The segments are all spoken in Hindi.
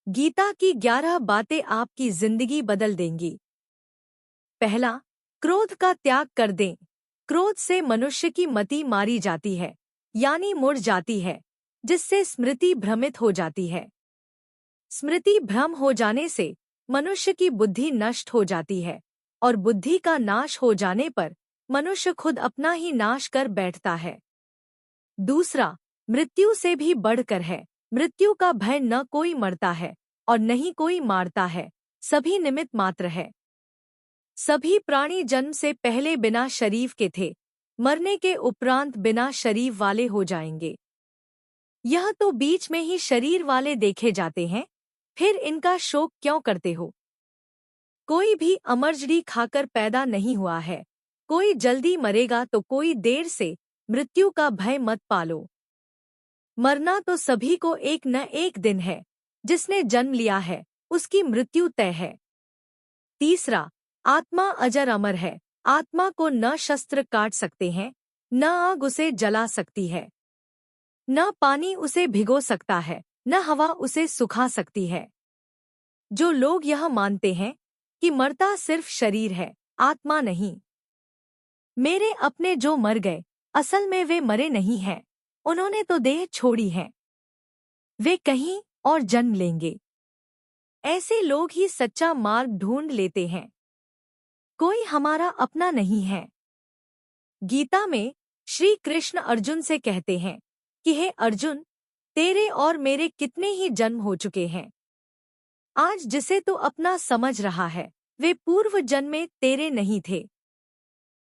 गीता की 11 बातें आपकी जिंदगी बदल देंगी। पहला, क्रोध का त्याग कर दें। क्रोध से मनुष्य की मति मारी जाती है, यानी मुड़ जाती है, जिससे स्मृति भ्रमित हो जाती है। स्मृति भ्रम हो जाने से मनुष्य की बुद्धि नष्ट हो जाती है, और बुद्धि का नाश हो जाने पर मनुष्य खुद अपना ही नाश कर बैठता है। दूसरा, मृत्यु से भी बढ़कर है। मृत्यु का भय न कोई मरता है और न ही कोई मारता है, सभी निमित्त मात्र है। सभी प्राणी जन्म से पहले बिना शरीर के थे, मरने के उपरांत बिना शरीर वाले हो जाएंगे। यह तो बीच में ही शरीर वाले देखे जाते हैं, फिर इनका शोक क्यों करते हो? कोई भी अमरजड़ी खाकर पैदा नहीं हुआ है। कोई जल्दी मरेगा तो कोई देर से। मृत्यु का भय मत पालो। मरना तो सभी को एक न एक दिन है। जिसने जन्म लिया है उसकी मृत्यु तय है। तीसरा, आत्मा अजर अमर है। आत्मा को न शस्त्र काट सकते हैं, न आग उसे जला सकती है, न पानी उसे भिगो सकता है, न हवा उसे सुखा सकती है। जो लोग यह मानते हैं कि मरता सिर्फ शरीर है, आत्मा नहीं। मेरे अपने जो मर गए, असल में वे मरे नहीं हैं, उन्होंने तो देह छोड़ी है। वे कहीं और जन्म लेंगे। ऐसे लोग ही सच्चा मार्ग ढूंढ लेते हैं। कोई हमारा अपना नहीं है। गीता में श्री कृष्ण अर्जुन से कहते हैं कि हे अर्जुन, तेरे और मेरे कितने ही जन्म हो चुके हैं। आज जिसे तू अपना समझ रहा है, वे पूर्व जन्म में तेरे नहीं थे।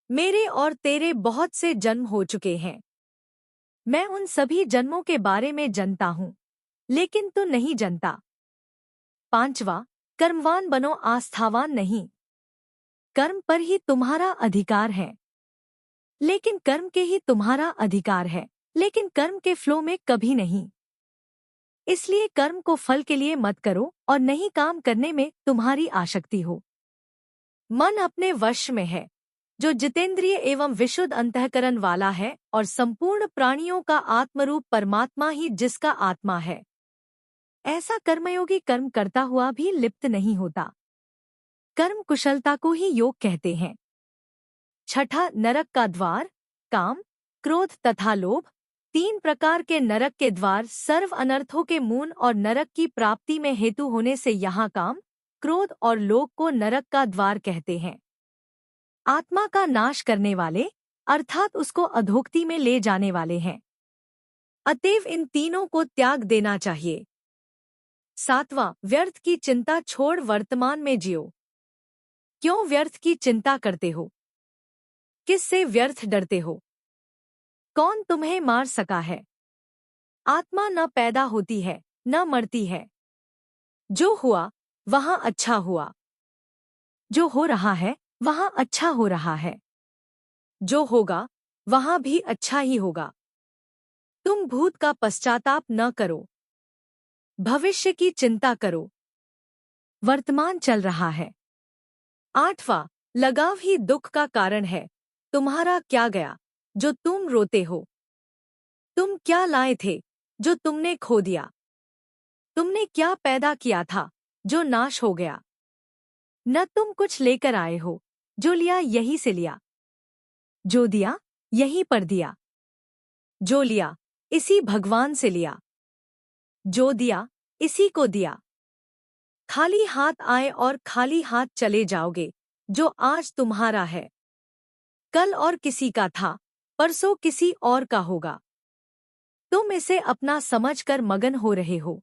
मेरे और तेरे बहुत से जन्म हो चुके हैं। मैं उन सभी जन्मों के बारे में जानता हूँ, लेकिन तू नहीं जानता। पांचवा, कर्मवान बनो, आस्थावान नहीं। कर्म पर ही तुम्हारा अधिकार है, लेकिन कर्म के ही तुम्हारा अधिकार है, लेकिन कर्म के फ्लो में कभी नहीं। इसलिए कर्म को फल के लिए मत करो और नहीं काम करने में तुम्हारी आसक्ति हो। मन अपने वश में है, जो जितेंद्रिय एवं विशुद्ध अंतःकरण वाला है, और संपूर्ण प्राणियों का आत्मरूप परमात्मा ही जिसका आत्मा है। ऐसा कर्मयोगी कर्म करता हुआ भी लिप्त नहीं होता। कर्म कुशलता को ही योग कहते हैं। छठा, नरक का द्वार। काम, क्रोध तथा लोभ, 3 प्रकार के नरक के द्वार सर्व अनर्थों के मूल और नरक की प्राप्ति में हेतु होने से यहाँ काम, क्रोध और लोभ को नरक का द्वार कहते हैं। आत्मा का नाश करने वाले, अर्थात उसको अधोगति में ले जाने वाले हैं। अतएव इन तीनों को त्याग देना चाहिए। सातवां, व्यर्थ की चिंता छोड़ वर्तमान में जियो। क्यों व्यर्थ की चिंता करते हो? किससे व्यर्थ डरते हो? कौन तुम्हें मार सका है? आत्मा न पैदा होती है, न मरती है। जो हुआ वहाँ अच्छा हुआ, जो हो रहा है वहाँ अच्छा हो रहा है, जो होगा वहाँ भी अच्छा ही होगा। तुम भूत का पश्चाताप न करो, भविष्य की चिंता करो। वर्तमान चल रहा है। आठवां, लगाव ही दुख का कारण है। तुम्हारा क्या गया जो तुम रोते हो? तुम क्या लाए थे जो तुमने खो दिया? तुमने क्या पैदा किया था जो नाश हो गया? न तुम कुछ लेकर आए हो, जो लिया यहीं से लिया, जो दिया यहीं पर दिया, जो लिया इसी भगवान से लिया, जो दिया इसी को दिया। खाली हाथ आए और खाली हाथ चले जाओगे। जो आज तुम्हारा है, कल और किसी का था, परसों किसी और का होगा। तुम इसे अपना समझकर मगन हो रहे हो।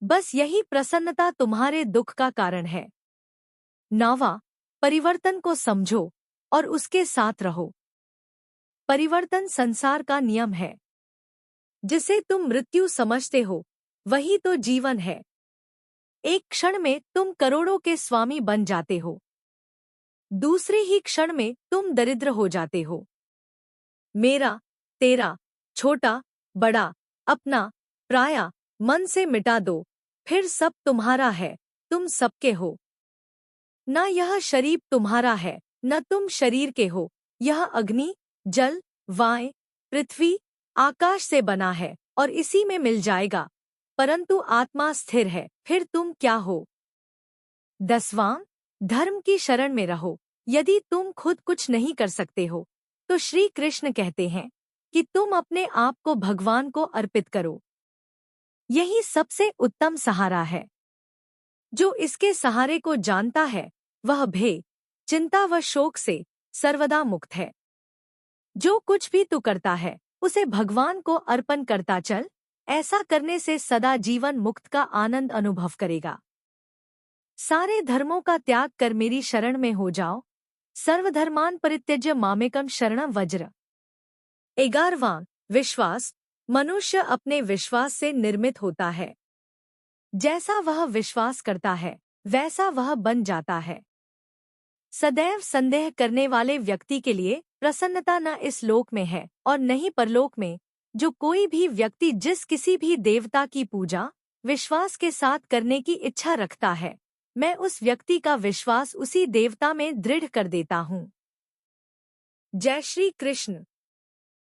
बस यही प्रसन्नता तुम्हारे दुख का कारण है। 9वां, परिवर्तन को समझो और उसके साथ रहो। परिवर्तन संसार का नियम है। जिसे तुम मृत्यु समझते हो, वही तो जीवन है। एक क्षण में तुम करोड़ों के स्वामी बन जाते हो, दूसरे ही क्षण में तुम दरिद्र हो जाते हो। मेरा, तेरा, छोटा, बड़ा, अपना, पराया, मन से मिटा दो, फिर सब तुम्हारा है, तुम सबके हो। न यह शरीर तुम्हारा है, न तुम शरीर के हो। यह अग्नि, जल, वायु, पृथ्वी, आकाश से बना है और इसी में मिल जाएगा। परंतु आत्मा स्थिर है, फिर तुम क्या हो? 10वां, धर्म की शरण में रहो। यदि तुम खुद कुछ नहीं कर सकते हो, तो श्री कृष्ण कहते हैं कि तुम अपने आप को भगवान को अर्पित करो। यही सबसे उत्तम सहारा है। जो इसके सहारे को जानता है, वह भय, चिंता व शोक से सर्वदा मुक्त है। जो कुछ भी तू करता है, उसे भगवान को अर्पण करता चल। ऐसा करने से सदा जीवन मुक्त का आनंद अनुभव करेगा। सारे धर्मों का त्याग कर मेरी शरण में हो जाओ। सर्वधर्मान परित्यज्य मामेकम शरणं व्रज। 11वां, विश्वास। मनुष्य अपने विश्वास से निर्मित होता है। जैसा वह विश्वास करता है, वैसा वह बन जाता है। सदैव संदेह करने वाले व्यक्ति के लिए प्रसन्नता न इस लोक में है और न ही परलोक में। जो कोई भी व्यक्ति जिस किसी भी देवता की पूजा विश्वास के साथ करने की इच्छा रखता है, मैं उस व्यक्ति का विश्वास उसी देवता में दृढ़ कर देता हूँ। जय श्री कृष्ण।